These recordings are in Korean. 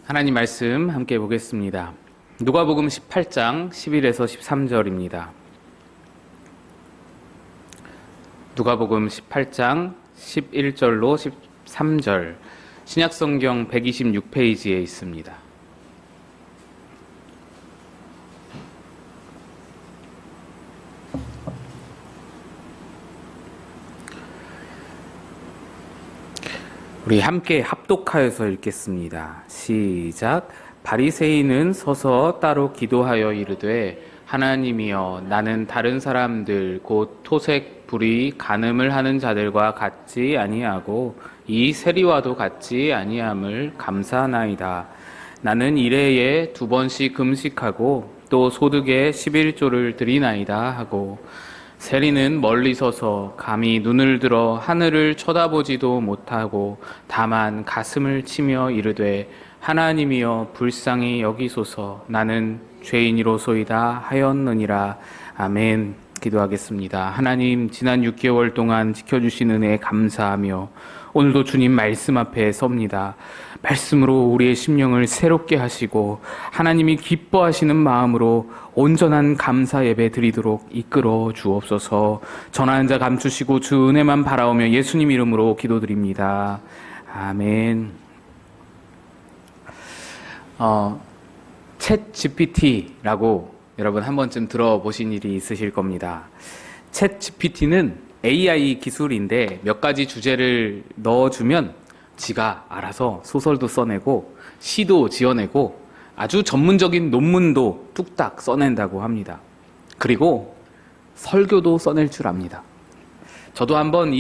하나님 말씀 함께 보겠습니다. 누가복음 18장 11에서 13절입니다. 누가복음 18장 11절로 13절 신약성경 126페이지에 있습니다. 우리 함께 합독하여서 읽겠습니다. 시작. 바리새인은 서서 따로 기도하여 이르되 하나님이여 나는 다른 사람들 곧 토색, 불의, 간음을 하는 자들과 같지 아니하고 이 세리와도 같지 아니함을 감사하나이다. 나는 일해에 2번씩 금식하고 또 소득에 11조를 드리나이다 하고 세리는 멀리 서서 감히 눈을 들어 하늘을 쳐다보지도 못하고 다만 가슴을 치며 이르되 하나님이여 불쌍히 여기소서 나는 죄인이로소이다 하였느니라. 아멘. 기도하겠습니다. 하나님, 지난 6개월 동안 지켜주신 은혜에 감사하며 오늘도 주님 말씀 앞에 섭니다. 말씀으로 우리의 심령을 새롭게 하시고 하나님이 기뻐하시는 마음으로 온전한 감사 예배 드리도록 이끌어 주옵소서. 전하는 자 감추시고 주 은혜만 바라오며 예수님 이름으로 기도드립니다. 아멘. 챗 GPT라고 여러분 한 번쯤 들어보신 일이 있으실 겁니다. 챗 GPT는 AI 기술인데 몇 가지 주제를 넣어주면 지가 알아서 소설도 써내고 시도 지어내고 아주 전문적인 논문도 뚝딱 써낸다고 합니다. 그리고 설교도 써낼 줄 압니다. 저도 한번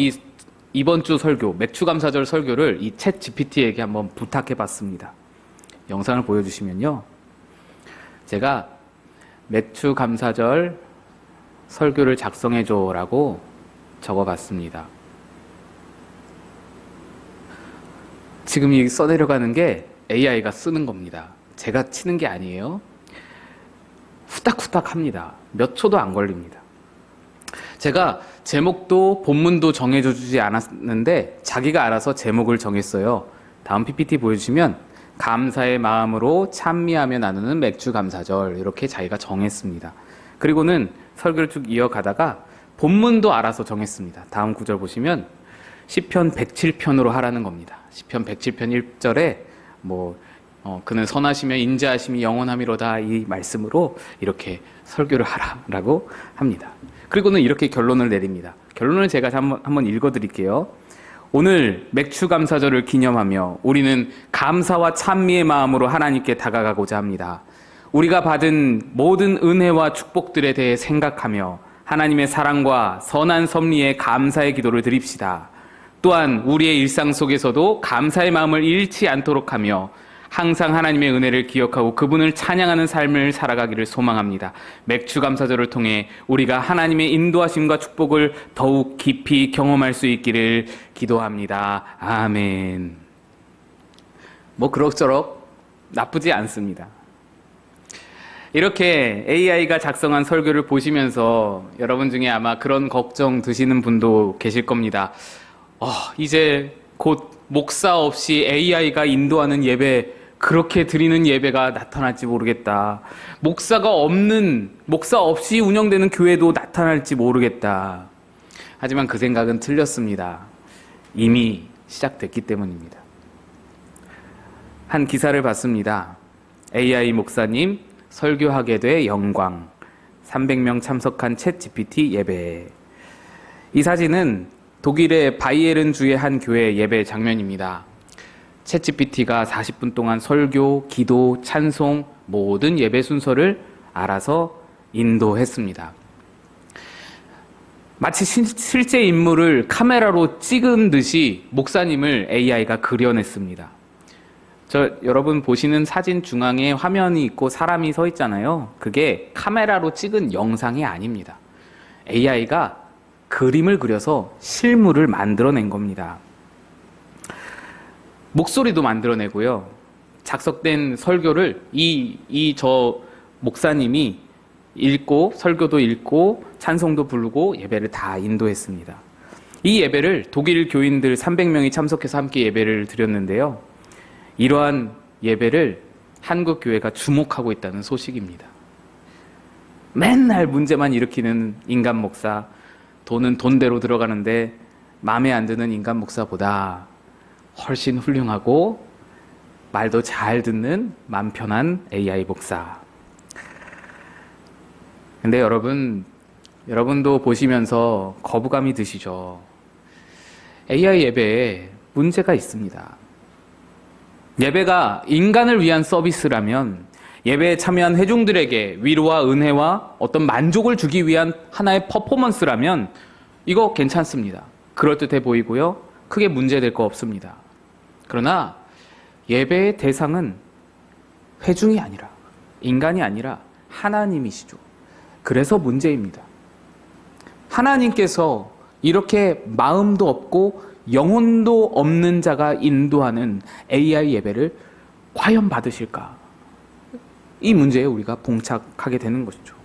이번 주 설교, 맥추감사절 설교를 이 챗 GPT에게 한번 부탁해봤습니다. 영상을 보여주시면요, 제가 맥추감사절 설교를 작성해줘라고 적어봤습니다. 지금 이 써내려가는 게 AI가 쓰는 겁니다. 제가 치는 게 아니에요. 후딱후딱 합니다. 몇 초도 안 걸립니다. 제가 제목도 본문도 정해주지 않았는데 자기가 알아서 제목을 정했어요. 다음 PPT 보여주시면 감사의 마음으로 찬미하며 나누는 맥추감사절, 이렇게 자기가 정했습니다. 그리고는 설교를 쭉 이어가다가 본문도 알아서 정했습니다. 다음 구절 보시면 시편 107편으로 하라는 겁니다. 시편 107편 1절에 그는 선하시며 인자하심이 영원함이로다, 이 말씀으로 이렇게 설교를 하라라고 합니다. 그리고는 이렇게 결론을 내립니다. 결론을 제가 한번 읽어드릴게요. 오늘 맥추감사절을 기념하며 우리는 감사와 찬미의 마음으로 하나님께 다가가고자 합니다. 우리가 받은 모든 은혜와 축복들에 대해 생각하며 하나님의 사랑과 선한 섭리에 감사의 기도를 드립시다. 또한 우리의 일상 속에서도 감사의 마음을 잃지 않도록 하며 항상 하나님의 은혜를 기억하고 그분을 찬양하는 삶을 살아가기를 소망합니다. 맥추감사절을 통해 우리가 하나님의 인도하심과 축복을 더욱 깊이 경험할 수 있기를 기도합니다. 아멘. 그럭저럭 나쁘지 않습니다. 이렇게 AI가 작성한 설교를 보시면서 여러분 중에 아마 그런 걱정 드시는 분도 계실 겁니다. 이제 곧 목사 없이 AI가 인도하는 예배, 그렇게 드리는 예배가 나타날지 모르겠다. 목사 없이 운영되는 교회도 나타날지 모르겠다. 하지만 그 생각은 틀렸습니다. 이미 시작됐기 때문입니다. 한 기사를 봤습니다. AI 목사님 설교하게 돼 영광, 300명 참석한 챗 GPT 예배. 이 사진은 독일의 바이에른 주의 한 교회 예배 장면입니다. 챗 GPT가 40분 동안 설교, 기도, 찬송, 모든 예배 순서를 알아서 인도했습니다. 마치 실제 인물을 카메라로 찍은 듯이 목사님을 AI가 그려냈습니다. 여러분 보시는 사진 중앙에 화면이 있고 사람이 서 있잖아요. 그게 카메라로 찍은 영상이 아닙니다. AI가 그림을 그려서 실물을 만들어낸 겁니다. 목소리도 만들어내고요. 작성된 설교를 저 목사님이 읽고 설교도 읽고 찬송도 부르고 예배를 다 인도했습니다. 이 예배를 독일 교인들 300명이 참석해서 함께 예배를 드렸는데요. 이러한 예배를 한국 교회가 주목하고 있다는 소식입니다. 맨날 문제만 일으키는 인간 목사, 돈은 돈대로 들어가는데 마음에 안 드는 인간 목사보다 훨씬 훌륭하고 말도 잘 듣는 맘 편한 AI 목사. 근데 여러분도 보시면서 거부감이 드시죠? AI 예배에 문제가 있습니다. 예배가 인간을 위한 서비스라면 예배에 참여한 회중들에게 위로와 은혜와 어떤 만족을 주기 위한 하나의 퍼포먼스라면 이거 괜찮습니다. 그럴듯해 보이고요. 크게 문제될 거 없습니다. 그러나 예배의 대상은 회중이 아니라 인간이 아니라 하나님이시죠. 그래서 문제입니다. 하나님께서 이렇게 마음도 없고 영혼도 없는 자가 인도하는 AI 예배를 과연 받으실까? 이 문제에 우리가 봉착하게 되는 것이죠.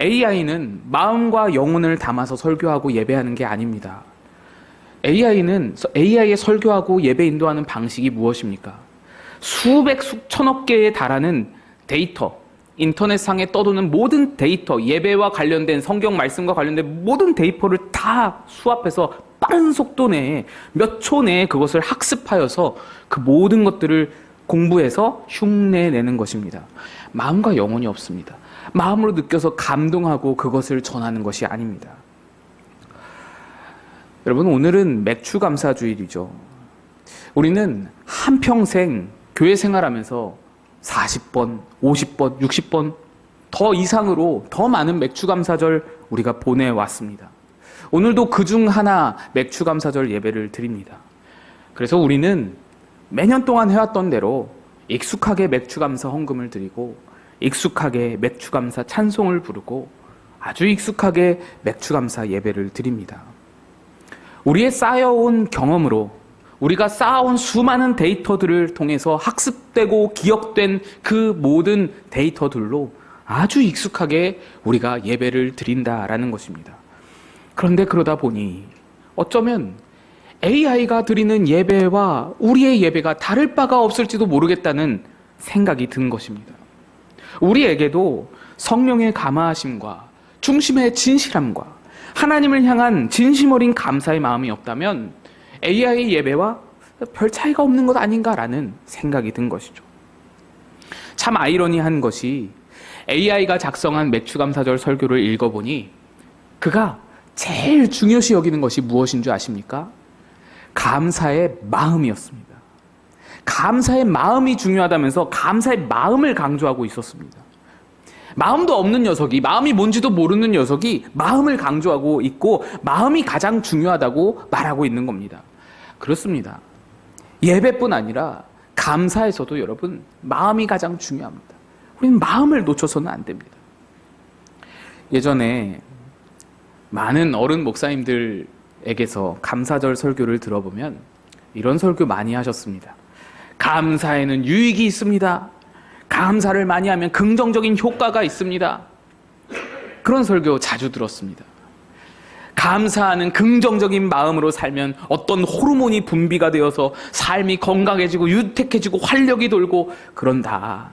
AI는 마음과 영혼을 담아서 설교하고 예배하는 게 아닙니다. AI의 설교하고 예배 인도하는 방식이 무엇입니까? 수백, 수천억 개에 달하는 데이터, 인터넷상에 떠도는 모든 데이터, 예배와 관련된 성경 말씀과 관련된 모든 데이터를 다 수합해서 빠른 속도 내에 몇 초 내에 그것을 학습하여서 그 모든 것들을 공부해서 흉내내는 것입니다. 마음과 영혼이 없습니다. 마음으로 느껴서 감동하고 그것을 전하는 것이 아닙니다. 여러분, 오늘은 맥주 감사주일이죠. 우리는 한평생 교회 생활하면서 40번, 50번, 60번 더 이상으로 더 많은 맥주 감사절 우리가 보내왔습니다. 오늘도 그중 하나 맥주 감사절 예배를 드립니다. 그래서 우리는 매년 동안 해왔던 대로 익숙하게 맥주 감사 헌금을 드리고 익숙하게 맥주 감사 찬송을 부르고 아주 익숙하게 맥주 감사 예배를 드립니다. 우리의 쌓여온 경험으로 우리가 쌓아온 수많은 데이터들을 통해서 학습되고 기억된 그 모든 데이터들로 아주 익숙하게 우리가 예배를 드린다라는 것입니다. 그런데 그러다 보니 어쩌면 AI가 드리는 예배와 우리의 예배가 다를 바가 없을지도 모르겠다는 생각이 든 것입니다. 우리에게도 성령의 감화하심과 중심의 진실함과 하나님을 향한 진심 어린 감사의 마음이 없다면 AI 예배와 별 차이가 없는 것 아닌가라는 생각이 든 것이죠. 참 아이러니한 것이 AI가 작성한 맥주감사절 설교를 읽어보니 그가 제일 중요시 여기는 것이 무엇인 줄 아십니까? 감사의 마음이었습니다. 감사의 마음이 중요하다면서 감사의 마음을 강조하고 있었습니다. 마음도 없는 녀석이, 마음이 뭔지도 모르는 녀석이 마음을 강조하고 있고 마음이 가장 중요하다고 말하고 있는 겁니다. 그렇습니다. 예배뿐 아니라 감사에서도 여러분 마음이 가장 중요합니다. 우리는 마음을 놓쳐서는 안 됩니다. 예전에 많은 어른 목사님들에게서 감사절 설교를 들어보면 이런 설교 많이 하셨습니다. 감사에는 유익이 있습니다. 감사를 많이 하면 긍정적인 효과가 있습니다. 그런 설교 자주 들었습니다. 감사하는 긍정적인 마음으로 살면 어떤 호르몬이 분비가 되어서 삶이 건강해지고 유택해지고 활력이 돌고 그런다.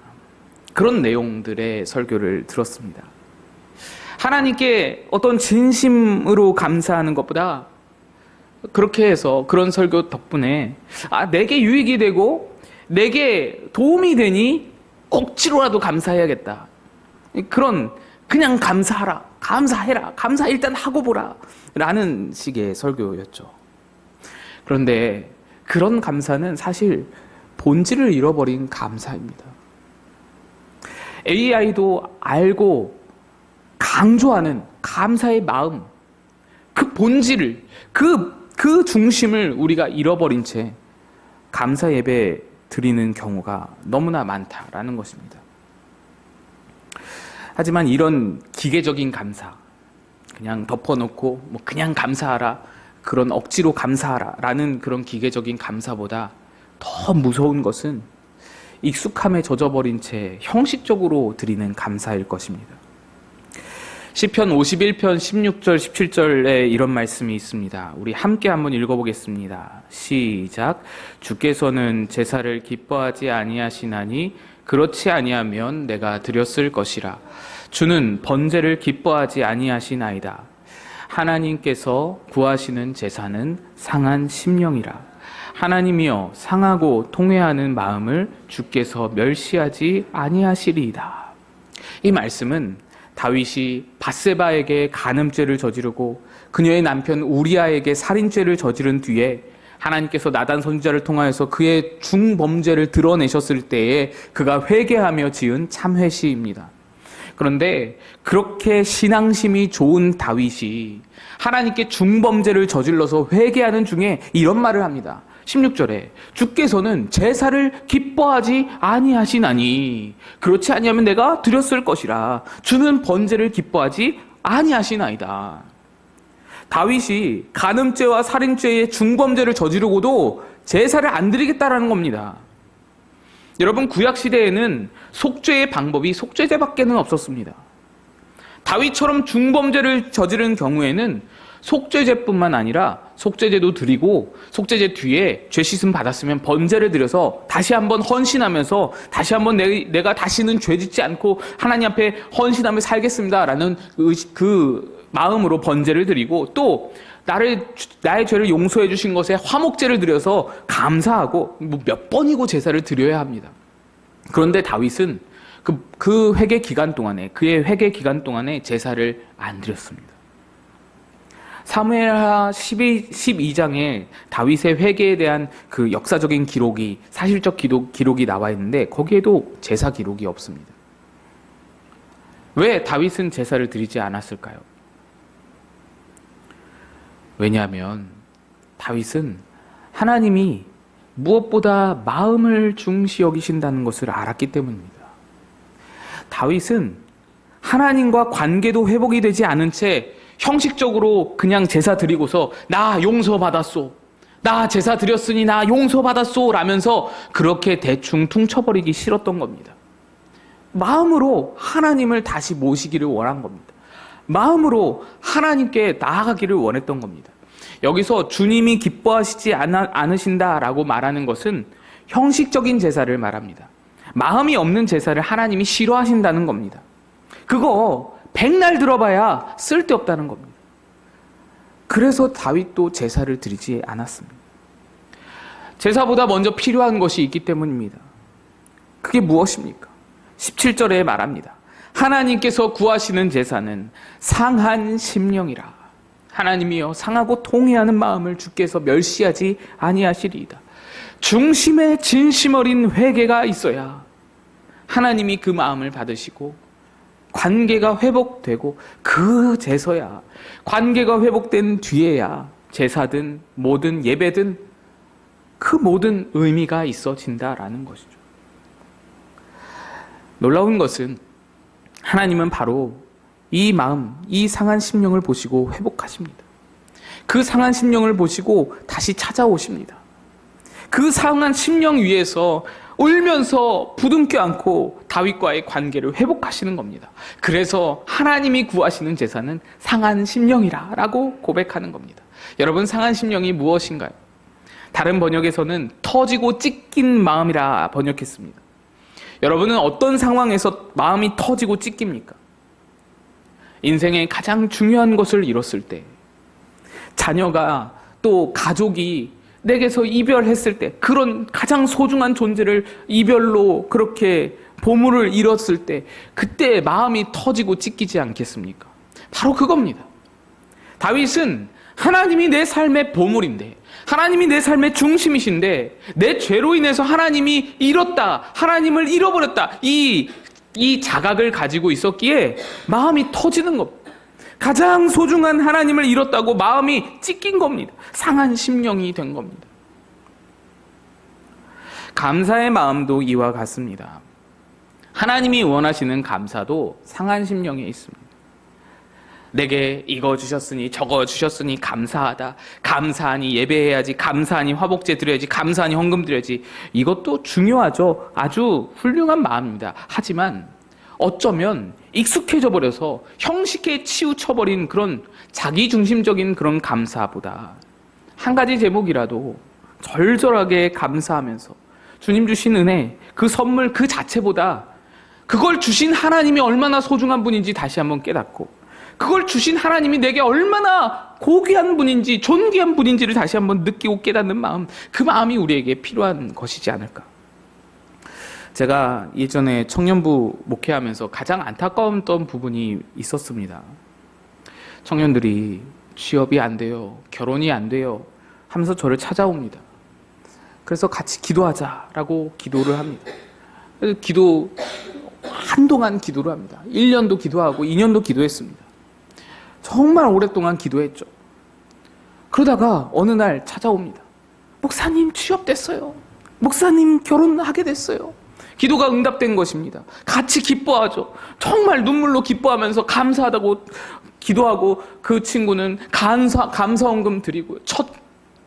그런 내용들의 설교를 들었습니다. 하나님께 어떤 진심으로 감사하는 것보다 그렇게 해서 그런 설교 덕분에 내게 유익이 되고 내게 도움이 되니 억지로라도 감사해야겠다. 그냥 감사하라, 감사해라, 감사 일단 하고 보라 라는 식의 설교였죠. 그런데 그런 감사는 사실 본질을 잃어버린 감사입니다. AI도 알고 강조하는 감사의 마음, 그 본질을, 그 중심을 우리가 잃어버린 채 감사 예배 드리는 경우가 너무나 많다라는 것입니다. 하지만 이런 기계적인 감사, 그냥 덮어놓고 그냥 감사하라, 그런 억지로 감사하라 라는 그런 기계적인 감사보다 더 무서운 것은 익숙함에 젖어버린 채 형식적으로 드리는 감사일 것입니다. 시편 51편 16절 17절에 이런 말씀이 있습니다. 우리 함께 한번 읽어보겠습니다. 시작. 주께서는 제사를 기뻐하지 아니하시나니 그렇지 아니하면 내가 드렸을 것이라. 주는 번제를 기뻐하지 아니하시나이다. 하나님께서 구하시는 제사는 상한 심령이라. 하나님이여 상하고 통회하는 마음을 주께서 멸시하지 아니하시리이다. 이 말씀은 다윗이 밧세바에게 간음죄를 저지르고 그녀의 남편 우리아에게 살인죄를 저지른 뒤에 하나님께서 나단 선지자를 통하여서 그의 중범죄를 드러내셨을 때에 그가 회개하며 지은 참회시입니다. 그런데 그렇게 신앙심이 좋은 다윗이 하나님께 중범죄를 저질러서 회개하는 중에 이런 말을 합니다. 16절에 주께서는 제사를 기뻐하지 아니하시나니 그렇지 아니하면 내가 드렸을 것이라. 주는 번제를 기뻐하지 아니하시나이다. 다윗이 간음죄와 살인죄의 중범죄를 저지르고도 제사를 안 드리겠다라는 겁니다. 여러분, 구약시대에는 속죄의 방법이 속죄제밖에는 없었습니다. 다윗처럼 중범죄를 저지른 경우에는 속죄제뿐만 아니라 속죄제도 드리고 속죄제 뒤에 죄 씻음 받았으면 번제를 드려서 다시 한번 헌신하면서 다시 한번 내가 다시는 죄 짓지 않고 하나님 앞에 헌신하며 살겠습니다라는 그 마음으로 번제를 드리고 또 나의 죄를 용서해 주신 것에 화목제를 드려서 감사하고 몇 번이고 제사를 드려야 합니다. 그런데 다윗은 그 회개 기간 동안에 그의 회개 기간 동안에 제사를 안 드렸습니다. 사무엘하 12장에 다윗의 회개에 대한 그 역사적인 기록이 사실적 기록이 나와 있는데 거기에도 제사 기록이 없습니다. 왜 다윗은 제사를 드리지 않았을까요? 왜냐하면 다윗은 하나님이 무엇보다 마음을 중시 여기신다는 것을 알았기 때문입니다. 다윗은 하나님과 관계도 회복이 되지 않은 채 형식적으로 그냥 제사 드리고서 나 용서받았소, 나 제사 드렸으니 나 용서받았소 라면서 그렇게 대충 퉁쳐버리기 싫었던 겁니다. 마음으로 하나님을 다시 모시기를 원한 겁니다. 마음으로 하나님께 나아가기를 원했던 겁니다. 여기서 주님이 기뻐하시지 않으신다라고 말하는 것은 형식적인 제사를 말합니다. 마음이 없는 제사를 하나님이 싫어하신다는 겁니다. 그거 백날 들어봐야 쓸데없다는 겁니다. 그래서 다윗도 제사를 드리지 않았습니다. 제사보다 먼저 필요한 것이 있기 때문입니다. 그게 무엇입니까? 17절에 말합니다. 하나님께서 구하시는 제사는 상한 심령이라. 하나님이여 상하고 통회하는 마음을 주께서 멸시하지 아니하시리이다. 중심에 진심 어린 회개가 있어야 하나님이 그 마음을 받으시고 관계가 회복되고 그제서야 관계가 회복된 뒤에야 제사든 모든 예배든 그 모든 의미가 있어진다라는 것이죠. 놀라운 것은 하나님은 바로 이 마음, 이 상한 심령을 보시고 회복하십니다. 그 상한 심령을 보시고 다시 찾아오십니다. 그 상한 심령 위에서 울면서 부둥켜 안고 다윗과의 관계를 회복하시는 겁니다. 그래서 하나님이 구하시는 제사는 상한 심령이라 라고 고백하는 겁니다. 여러분, 상한 심령이 무엇인가요? 다른 번역에서는 터지고 찢긴 마음이라 번역했습니다. 여러분은 어떤 상황에서 마음이 터지고 찢깁니까? 인생의 가장 중요한 것을 잃었을 때, 자녀가 또 가족이 내게서 이별했을 때, 그런 가장 소중한 존재를 이별로 그렇게 보물을 잃었을 때, 그때 마음이 터지고 찢기지 않겠습니까? 바로 그겁니다. 다윗은 하나님이 내 삶의 보물인데, 하나님이 내 삶의 중심이신데, 내 죄로 인해서 하나님이 잃었다, 하나님을 잃어버렸다, 이 자각을 가지고 있었기에 마음이 터지는 겁니다. 가장 소중한 하나님을 잃었다고 마음이 찢긴 겁니다. 상한 심령이 된 겁니다. 감사의 마음도 이와 같습니다. 하나님이 원하시는 감사도 상한 심령에 있습니다. 내게 이거 주셨으니 저거 주셨으니 감사하다, 감사하니 예배해야지, 감사하니 화복제 드려야지, 감사하니 헌금 드려야지. 이것도 중요하죠. 아주 훌륭한 마음입니다. 하지만 어쩌면 익숙해져 버려서 형식에 치우쳐버린 그런 자기중심적인 그런 감사보다 한 가지 제목이라도 절절하게 감사하면서 주님 주신 은혜, 그 선물 그 자체보다 그걸 주신 하나님이 얼마나 소중한 분인지 다시 한번 깨닫고, 그걸 주신 하나님이 내게 얼마나 고귀한 분인지 존귀한 분인지를 다시 한번 느끼고 깨닫는 마음, 그 마음이 우리에게 필요한 것이지 않을까. 제가 예전에 청년부 목회하면서 가장 안타까웠던 부분이 있었습니다. 청년들이 취업이 안 돼요, 결혼이 안 돼요 하면서 저를 찾아옵니다. 그래서 같이 기도하자라고 기도를 합니다. 그래서 한동안 기도를 합니다. 1년도 기도하고 2년도 기도했습니다. 정말 오랫동안 기도했죠. 그러다가 어느 날 찾아옵니다. 목사님 취업됐어요. 목사님 결혼하게 됐어요. 기도가 응답된 것입니다. 같이 기뻐하죠. 정말 눈물로 기뻐하면서 감사하다고 기도하고, 그 친구는 감사원금 드리고요. 첫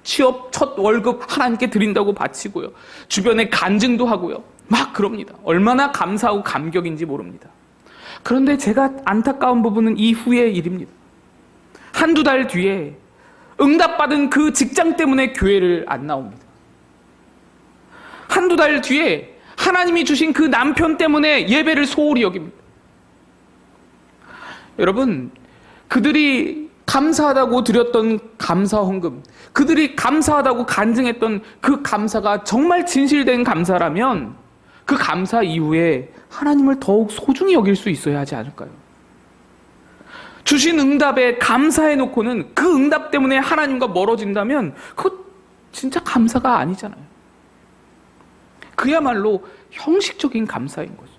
취업, 첫 월급 하나님께 드린다고 바치고요. 주변에 간증도 하고요. 막 그럽니다. 얼마나 감사하고 감격인지 모릅니다. 그런데 제가 안타까운 부분은 이후의 일입니다. 한두 달 뒤에 응답받은 그 직장 때문에 교회를 안 나옵니다. 한두 달 뒤에 하나님이 주신 그 남편 때문에 예배를 소홀히 여깁니다. 여러분, 그들이 감사하다고 드렸던 감사 헌금, 그들이 감사하다고 간증했던 그 감사가 정말 진실된 감사라면 그 감사 이후에 하나님을 더욱 소중히 여길 수 있어야 하지 않을까요? 주신 응답에 감사해 놓고는 그 응답 때문에 하나님과 멀어진다면 그거 진짜 감사가 아니잖아요. 그야말로 형식적인 감사인 것이죠.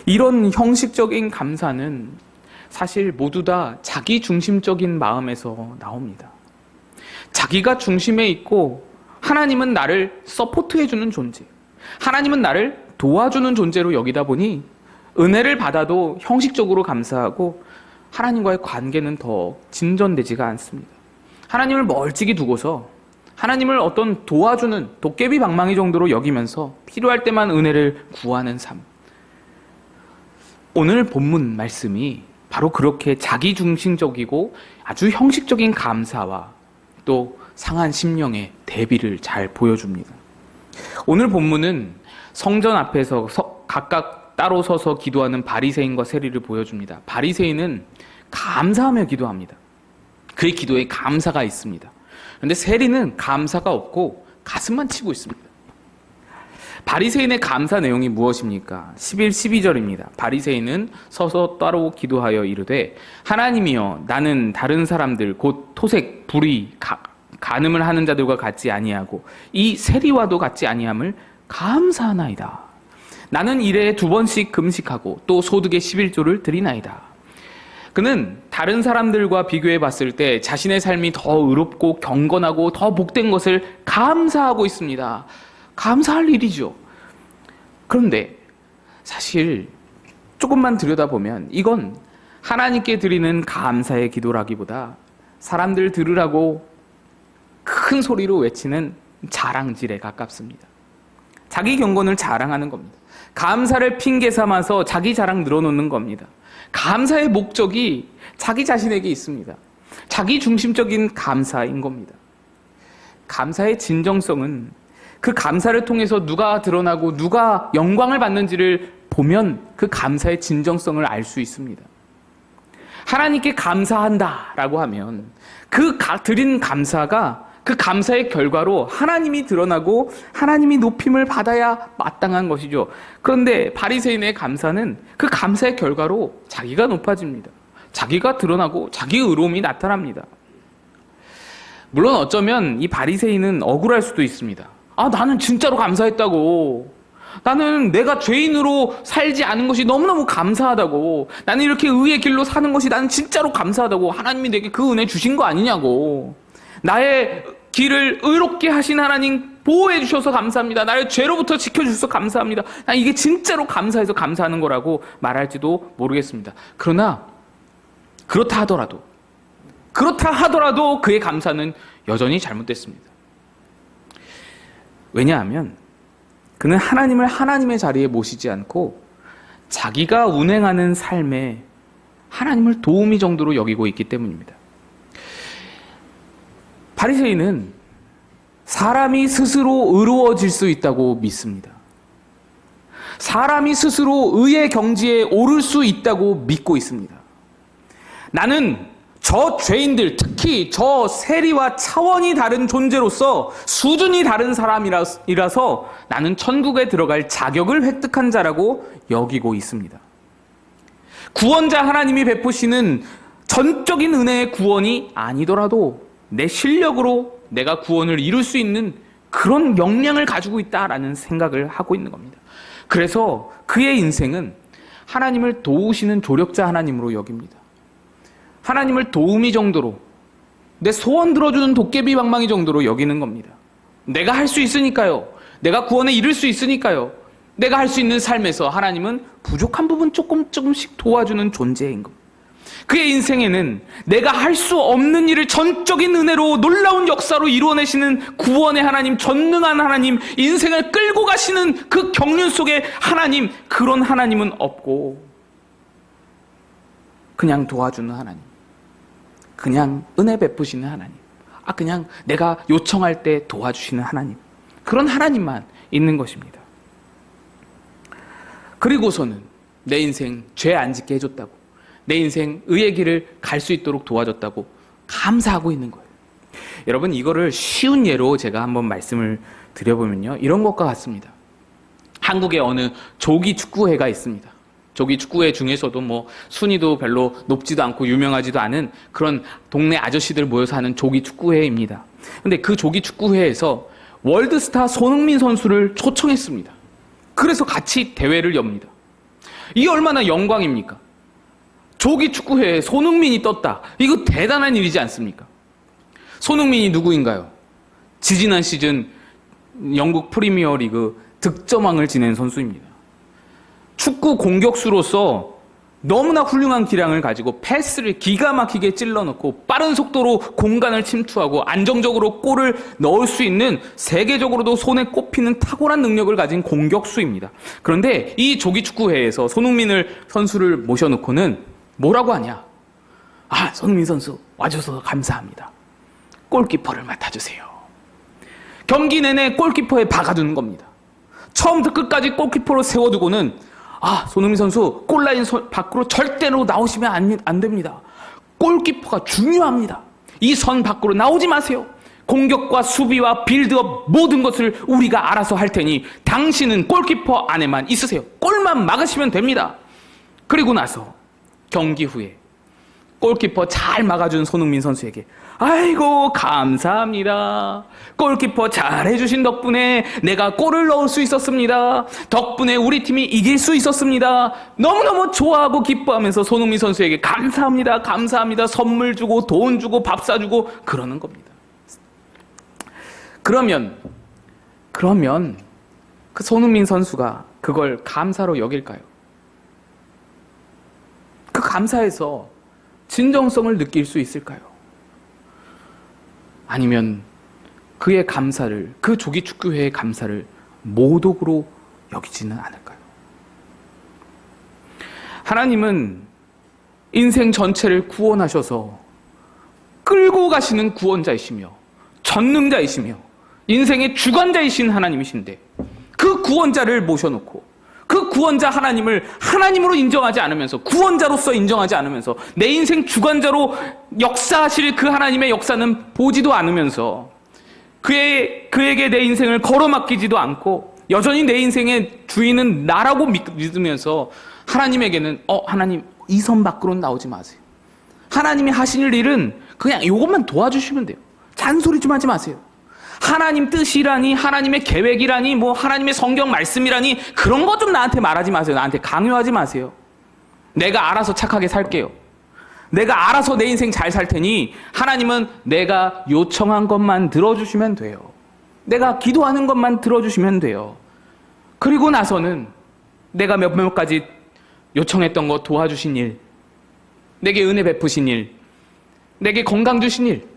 이런 형식적인 감사는 사실 모두 다 자기중심적인 마음에서 나옵니다. 자기가 중심에 있고 하나님은 나를 서포트해주는 존재, 하나님은 나를 도와주는 존재로 여기다 보니 은혜를 받아도 형식적으로 감사하고 하나님과의 관계는 더 진전되지가 않습니다. 하나님을 멀찍이 두고서 하나님을 어떤 도와주는 도깨비 방망이 정도로 여기면서 필요할 때만 은혜를 구하는 삶. 오늘 본문 말씀이 바로 그렇게 자기중심적이고 아주 형식적인 감사와 또 상한 심령의 대비를 잘 보여줍니다. 오늘 본문은 성전 앞에서 각각 따로 서서 기도하는 바리새인과 세리를 보여줍니다. 바리새인은 감사하며 기도합니다. 그의 기도에 감사가 있습니다. 그런데 세리는 감사가 없고 가슴만 치고 있습니다. 바리새인의 감사 내용이 무엇입니까? 11, 12절입니다. 바리새인은 서서 따로 기도하여 이르되 하나님이여, 나는 다른 사람들 곧 토색, 불의, 간음을 하는 자들과 같지 아니하고 이 세리와도 같지 아니함을 감사하나이다. 나는 일에 2번씩 금식하고 또 소득의 11조를 드리나이다. 그는 다른 사람들과 비교해 봤을 때 자신의 삶이 더 의롭고 경건하고 더 복된 것을 감사하고 있습니다. 감사할 일이죠. 그런데 사실 조금만 들여다보면 이건 하나님께 드리는 감사의 기도라기보다 사람들 들으라고 큰 소리로 외치는 자랑질에 가깝습니다. 자기 경건을 자랑하는 겁니다. 감사를 핑계 삼아서 자기 자랑 늘어놓는 겁니다. 감사의 목적이 자기 자신에게 있습니다. 자기 중심적인 감사인 겁니다. 감사의 진정성은 그 감사를 통해서 누가 드러나고 누가 영광을 받는지를 보면 그 감사의 진정성을 알 수 있습니다. 하나님께 감사한다라고 하면 그 드린 감사가 그 감사의 결과로 하나님이 드러나고 하나님이 높임을 받아야 마땅한 것이죠. 그런데 바리새인의 감사는 그 감사의 결과로 자기가 높아집니다. 자기가 드러나고 자기 의로움이 나타납니다. 물론 어쩌면 이 바리새인은 억울할 수도 있습니다. 나는 진짜로 감사했다고. 나는 내가 죄인으로 살지 않은 것이 너무너무 감사하다고. 나는 이렇게 의의 길로 사는 것이 나는 진짜로 감사하다고. 하나님이 내게 그 은혜 주신 거 아니냐고. 나의 길을 의롭게 하신 하나님 보호해 주셔서 감사합니다. 나를 죄로부터 지켜주셔서 감사합니다. 난 이게 진짜로 감사해서 감사하는 거라고 말할지도 모르겠습니다. 그러나 그렇다 하더라도 그의 감사는 여전히 잘못됐습니다. 왜냐하면 그는 하나님을 하나님의 자리에 모시지 않고 자기가 운행하는 삶에 하나님을 도우미 정도로 여기고 있기 때문입니다. 바리새인은 사람이 스스로 의로워질 수 있다고 믿습니다. 사람이 스스로 의의 경지에 오를 수 있다고 믿고 있습니다. 나는 저 죄인들, 특히 저 세리와 차원이 다른 존재로서 수준이 다른 사람이라서 나는 천국에 들어갈 자격을 획득한 자라고 여기고 있습니다. 구원자 하나님이 베푸시는 전적인 은혜의 구원이 아니더라도 내 실력으로 내가 구원을 이룰 수 있는 그런 역량을 가지고 있다라는 생각을 하고 있는 겁니다. 그래서 그의 인생은 하나님을 도우시는 조력자 하나님으로 여깁니다. 하나님을 도우미 정도로, 내 소원 들어주는 도깨비 방망이 정도로 여기는 겁니다. 내가 할 수 있으니까요. 내가 구원에 이를 수 있으니까요. 내가 할 수 있는 삶에서 하나님은 부족한 부분 조금씩 도와주는 존재인 겁니다. 그의 인생에는 내가 할 수 없는 일을 전적인 은혜로 놀라운 역사로 이루어내시는 구원의 하나님, 전능한 하나님, 인생을 끌고 가시는 그 경륜 속에 하나님, 그런 하나님은 없고 그냥 도와주는 하나님, 그냥 은혜 베푸시는 하나님, 그냥 내가 요청할 때 도와주시는 하나님, 그런 하나님만 있는 것입니다. 그리고서는 내 인생 죄 안 짓게 해줬다고, 내 인생 의의 길을 갈 수 있도록 도와줬다고 감사하고 있는 거예요. 여러분, 이거를 쉬운 예로 제가 한번 말씀을 드려보면요, 이런 것과 같습니다. 한국에 어느 조기 축구회가 있습니다. 조기 축구회 중에서도 뭐 순위도 별로 높지도 않고 유명하지도 않은 그런 동네 아저씨들 모여서 하는 조기 축구회입니다. 근데 그 조기 축구회에서 월드스타 손흥민 선수를 초청했습니다. 그래서 같이 대회를 엽니다. 이게 얼마나 영광입니까? 조기 축구회에 손흥민이 떴다. 이거 대단한 일이지 않습니까? 손흥민이 누구인가요? 지지난 시즌 영국 프리미어리그 득점왕을 지낸 선수입니다. 축구 공격수로서 너무나 훌륭한 기량을 가지고 패스를 기가 막히게 찔러넣고 빠른 속도로 공간을 침투하고 안정적으로 골을 넣을 수 있는 세계적으로도 손에 꼽히는 탁월한 능력을 가진 공격수입니다. 그런데 이 조기축구회에서 손흥민을 선수를 모셔놓고는 뭐라고 하냐? 손흥민 선수 와줘서 감사합니다. 골키퍼를 맡아주세요. 경기 내내 골키퍼에 박아두는 겁니다. 처음부터 끝까지 골키퍼로 세워두고는 손흥민 선수 골라인 밖으로 절대로 나오시면 안 됩니다. 골키퍼가 중요합니다. 이 선 밖으로 나오지 마세요. 공격과 수비와 빌드업 모든 것을 우리가 알아서 할 테니 당신은 골키퍼 안에만 있으세요. 골만 막으시면 됩니다. 그리고 나서 경기 후에 골키퍼 잘 막아준 손흥민 선수에게 아이고 감사합니다. 골키퍼 잘 해주신 덕분에 내가 골을 넣을 수 있었습니다. 덕분에 우리 팀이 이길 수 있었습니다. 너무너무 좋아하고 기뻐하면서 손흥민 선수에게 감사합니다. 감사합니다. 선물 주고 돈 주고 밥 사주고 그러는 겁니다. 그러면 그 손흥민 선수가 그걸 감사로 여길까요? 그 감사에서 진정성을 느낄 수 있을까요? 아니면 그의 감사를, 그 조기축구회의 감사를 모독으로 여기지는 않을까요? 하나님은 인생 전체를 구원하셔서 끌고 가시는 구원자이시며 전능자이시며 인생의 주관자이신 하나님이신데 그 구원자를 모셔놓고 그 구원자 하나님을 하나님으로 인정하지 않으면서 구원자로서 인정하지 않으면서 내 인생 주관자로 역사하실 그 하나님의 역사는 보지도 않으면서 그에게 내 인생을 걸어 맡기지도 않고 여전히 내 인생의 주인은 나라고 믿으면서 하나님에게는 하나님 이 선 밖으로는 나오지 마세요. 하나님이 하실 일은 그냥 이것만 도와주시면 돼요. 잔소리 좀 하지 마세요. 하나님 뜻이라니, 하나님의 계획이라니, 하나님의 성경 말씀이라니 그런 거 좀 나한테 말하지 마세요. 나한테 강요하지 마세요. 내가 알아서 착하게 살게요. 내가 알아서 내 인생 잘 살 테니 하나님은 내가 요청한 것만 들어주시면 돼요. 내가 기도하는 것만 들어주시면 돼요. 그리고 나서는 내가 몇몇 가지 요청했던 거 도와주신 일, 내게 은혜 베푸신 일, 내게 건강 주신 일,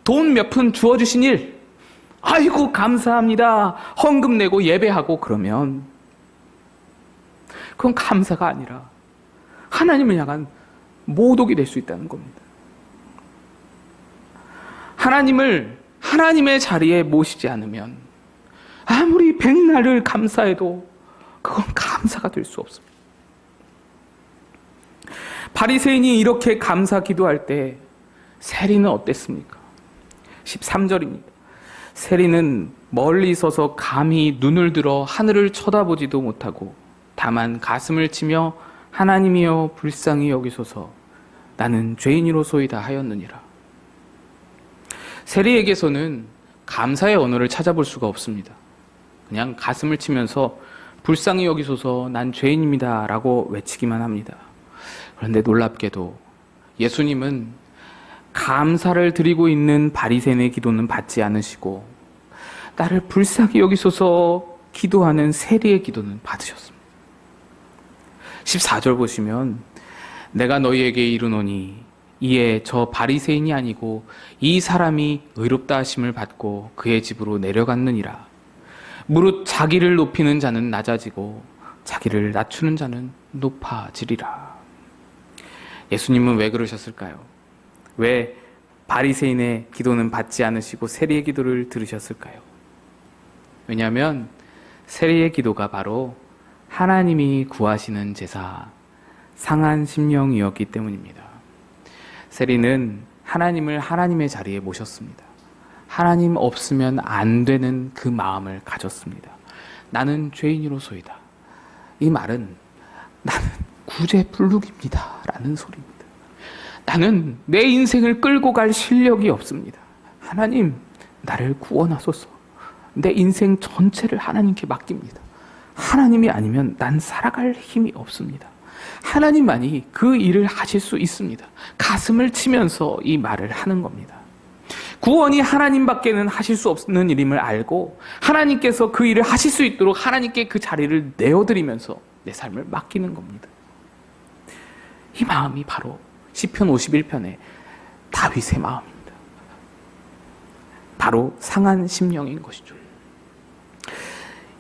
돈 몇 푼 주어주신 일, 아이고 감사합니다. 헌금 내고 예배하고 그러면 그건 감사가 아니라 하나님을 향한 모독이 될 수 있다는 겁니다. 하나님을 하나님의 자리에 모시지 않으면 아무리 백날을 감사해도 그건 감사가 될 수 없습니다. 바리새인이 이렇게 감사 기도할 때 세리는 어땠습니까? 13절입니다. 세리는 멀리 서서 감히 눈을 들어 하늘을 쳐다보지도 못하고 다만 가슴을 치며 하나님이여 불쌍히 여기소서 나는 죄인이로소이다 하였느니라. 세리에게서는 감사의 언어를 찾아볼 수가 없습니다. 그냥 가슴을 치면서 불쌍히 여기소서 난 죄인입니다 라고 외치기만 합니다. 그런데 놀랍게도 예수님은 감사를 드리고 있는 바리새인의 기도는 받지 않으시고 나를 불쌍히 여기소서 기도하는 세리의 기도는 받으셨습니다. 14절 보시면 내가 너희에게 이르노니 이에 저 바리새인이 아니고 이 사람이 의롭다 하심을 받고 그의 집으로 내려갔느니라. 무릇 자기를 높이는 자는 낮아지고 자기를 낮추는 자는 높아지리라. 예수님은 왜 그러셨을까요? 왜 바리새인의 기도는 받지 않으시고 세리의 기도를 들으셨을까요? 왜냐하면 세리의 기도가 바로 하나님이 구하시는 제사 상한 심령이었기 때문입니다. 세리는 하나님을 하나님의 자리에 모셨습니다. 하나님 없으면 안 되는 그 마음을 가졌습니다. 나는 죄인으로소이다. 이 말은 나는 구제불능입니다 라는 소리입니다. 나는 내 인생을 끌고 갈 실력이 없습니다. 하나님 나를 구원하소서. 내 인생 전체를 하나님께 맡깁니다. 하나님이 아니면 난 살아갈 힘이 없습니다. 하나님만이 그 일을 하실 수 있습니다. 가슴을 치면서 이 말을 하는 겁니다. 구원이 하나님밖에는 하실 수 없는 일임을 알고 하나님께서 그 일을 하실 수 있도록 하나님께 그 자리를 내어드리면서 내 삶을 맡기는 겁니다. 이 마음이 바로 시편 51편의 다윗의 마음입니다. 바로 상한 심령인 것이죠.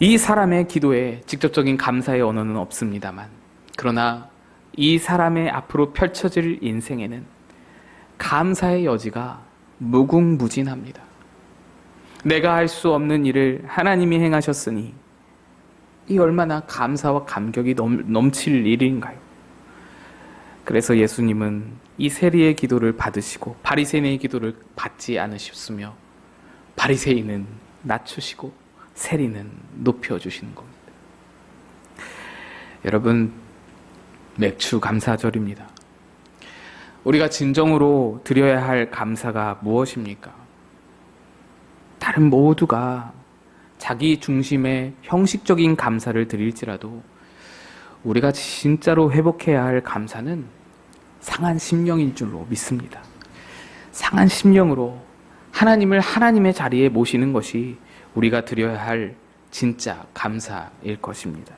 이 사람의 기도에 직접적인 감사의 언어는 없습니다만 그러나 이 사람의 앞으로 펼쳐질 인생에는 감사의 여지가 무궁무진합니다. 내가 할 수 없는 일을 하나님이 행하셨으니 이 얼마나 감사와 감격이 넘칠 일인가요? 그래서 예수님은 이 세리의 기도를 받으시고 바리새인의 기도를 받지 않으셨으며 바리새인은 낮추시고 세리는 높여주시는 겁니다. 여러분, 맥주 감사절입니다. 우리가 진정으로 드려야 할 감사가 무엇입니까? 다른 모두가 자기 중심의 형식적인 감사를 드릴지라도 우리가 진짜로 회복해야 할 감사는 상한 심령인 줄로 믿습니다. 상한 심령으로 하나님을 하나님의 자리에 모시는 것이 우리가 드려야 할 진짜 감사일 것입니다.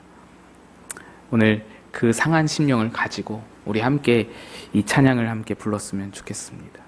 오늘 그 상한 심령을 가지고 우리 함께 이 찬양을 함께 불렀으면 좋겠습니다.